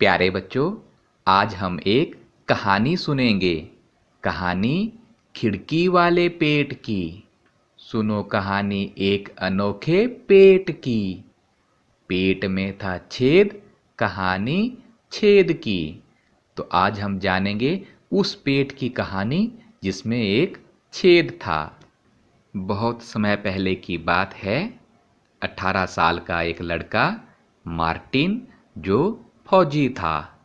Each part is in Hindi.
प्यारे बच्चों, आज हम एक कहानी सुनेंगे। कहानी खिड़की वाले पेट की। सुनो कहानी एक अनोखे पेट की। पेट में था छेद, कहानी छेद की। तो आज हम जानेंगे उस पेट की कहानी जिसमें एक छेद था। बहुत समय पहले की बात है। 18 साल का एक लड़का मार्टिन, जो फौजी था,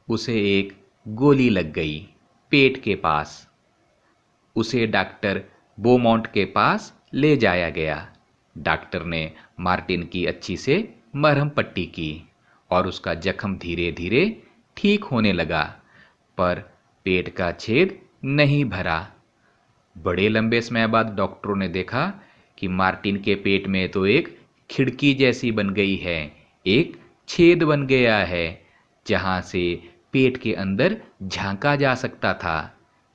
उसे एक गोली लग गई पेट के पास। उसे डॉक्टर बोमोंट के पास ले जाया गया। डॉक्टर ने मार्टिन की अच्छी से मरहम पट्टी की और उसका जख्म धीरे धीरे ठीक होने लगा, पर पेट का छेद नहीं भरा। बड़े लंबे समय बाद डॉक्टरों ने देखा कि मार्टिन के पेट में तो एक खिड़की जैसी बन गई है, एक छेद बन गया है जहां से पेट के अंदर झांका जा सकता था।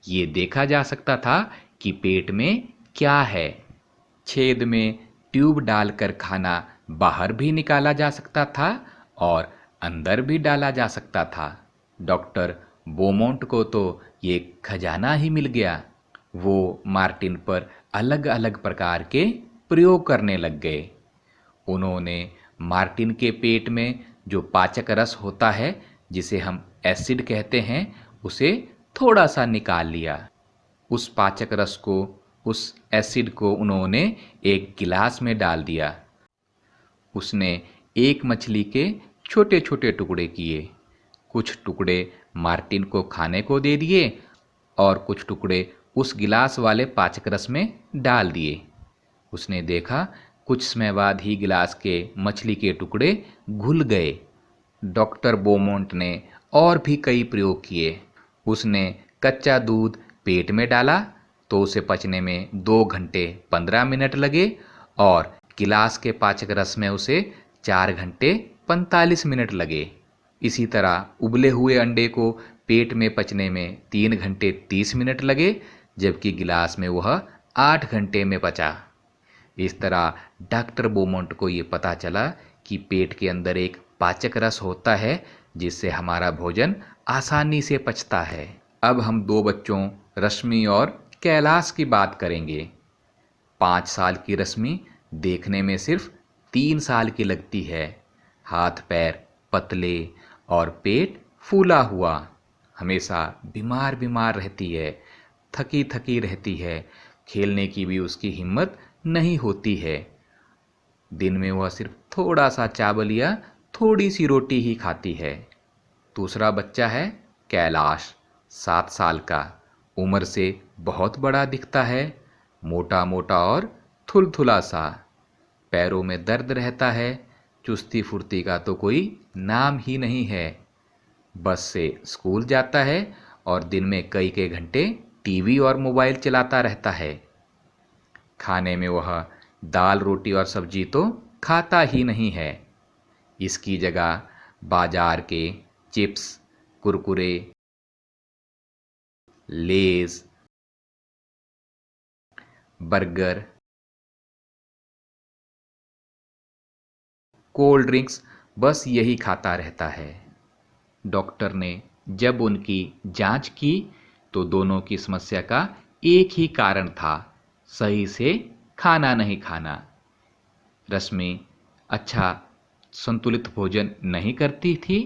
ये देखा जा सकता था कि पेट में क्या है। छेद में ट्यूब डालकर खाना बाहर भी निकाला जा सकता था और अंदर भी डाला जा सकता था। डॉक्टर बोमोंट को तो ये खजाना ही मिल गया। वो मार्टिन पर अलग अलग प्रकार के प्रयोग करने लग गए। उन्होंने मार्टिन के पेट में जो पाचक रस होता है, जिसे हम एसिड कहते हैं, उसे थोड़ा सा निकाल लिया। उस पाचक रस को, उस एसिड को उन्होंने एक गिलास में डाल दिया। उसने एक मछली के छोटे छोटे टुकड़े किए। कुछ टुकड़े मार्टिन को खाने को दे दिए और कुछ टुकड़े उस गिलास वाले पाचक रस में डाल दिए। उसने देखा कुछ समय बाद ही गिलास के मछली के टुकड़े घुल गए। डॉक्टर बोमोंट ने और भी कई प्रयोग किए। उसने कच्चा दूध पेट में डाला तो उसे पचने में 2 घंटे 15 मिनट लगे और गिलास के पाचक रस में उसे 4 घंटे 45 मिनट लगे। इसी तरह उबले हुए अंडे को पेट में पचने में 3 घंटे 30 मिनट लगे, जबकि गिलास में वह 8 घंटे में पचा। इस तरह डॉक्टर बोमोंट को ये पता चला कि पेट के अंदर एक पाचक रस होता है जिससे हमारा भोजन आसानी से पचता है। अब हम 2 बच्चों रश्मि और कैलाश की बात करेंगे। 5 साल की रश्मि देखने में सिर्फ 3 साल की लगती है। हाथ पैर पतले और पेट फूला हुआ। हमेशा बीमार बीमार रहती है, थकी थकी रहती है। खेलने की भी उसकी हिम्मत नहीं होती है। दिन में वह सिर्फ थोड़ा सा चावल या थोड़ी सी रोटी ही खाती है। दूसरा बच्चा है कैलाश, 7 साल का। उम्र से बहुत बड़ा दिखता है, मोटा मोटा और थुलथुला सा। पैरों में दर्द रहता है, चुस्ती फुर्ती का तो कोई नाम ही नहीं है। बस से स्कूल जाता है और दिन में कई घंटे टीवी और मोबाइल चलाता रहता है। खाने में वह दाल रोटी और सब्जी तो खाता ही नहीं है। इसकी जगह बाजार के चिप्स, कुरकुरे, लेज, बर्गर, कोल्ड ड्रिंक्स, बस यही खाता रहता है। डॉक्टर ने जब उनकी जांच की तो दोनों की समस्या का एक ही कारण था, सही से खाना नहीं खाना। रश्मि अच्छा संतुलित भोजन नहीं करती थी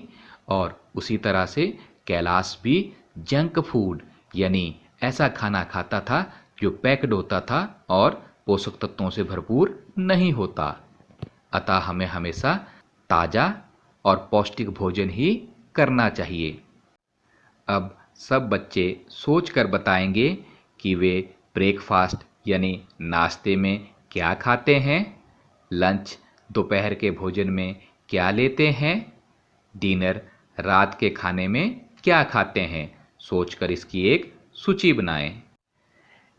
और उसी तरह से कैलाश भी जंक फूड यानी ऐसा खाना खाता था जो पैक्ड होता था और पोषक तत्वों से भरपूर नहीं होता। अतः हमें हमेशा ताज़ा और पौष्टिक भोजन ही करना चाहिए। अब सब बच्चे सोच कर बताएंगे कि वे ब्रेकफास्ट यानी नाश्ते में क्या खाते हैं, लंच दोपहर के भोजन में क्या लेते हैं, डिनर रात के खाने में क्या खाते हैं। सोचकर इसकी एक सूची बनाएं।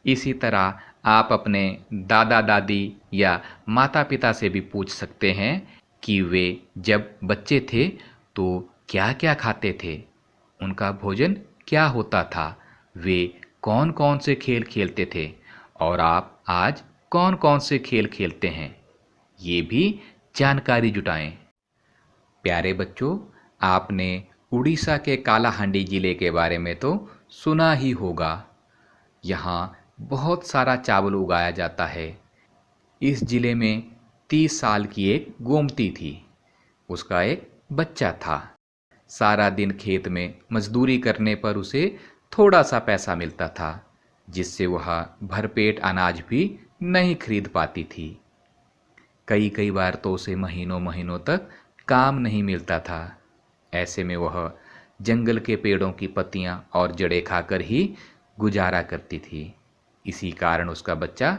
इसी तरह आप अपने दादा दादी या माता पिता से भी पूछ सकते हैं कि वे जब बच्चे थे तो क्या क्या खाते थे, उनका भोजन क्या होता था, वे कौन कौन से खेल खेलते थे और आप आज कौन कौन से खेल खेलते हैं। ये भी जानकारी जुटाएं। प्यारे बच्चों, आपने उड़ीसा के कालाहांडी जिले के बारे में तो सुना ही होगा। यहाँ बहुत सारा चावल उगाया जाता है। इस जिले में 30 साल की एक गोमती थी। उसका एक बच्चा था। सारा दिन खेत में मजदूरी करने पर उसे थोड़ा सा पैसा मिलता था, जिससे वह भरपेट अनाज भी नहीं खरीद पाती थी। कई कई बार तो उसे महीनों महीनों तक काम नहीं मिलता था। ऐसे में वह जंगल के पेड़ों की पत्तियां और जड़ें खाकर ही गुजारा करती थी। इसी कारण उसका बच्चा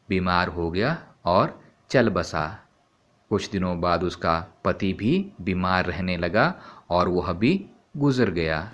बीमार हो गया और चल बसा। कुछ दिनों बाद उसका पति भी बीमार रहने लगा और वह भी गुजर गया।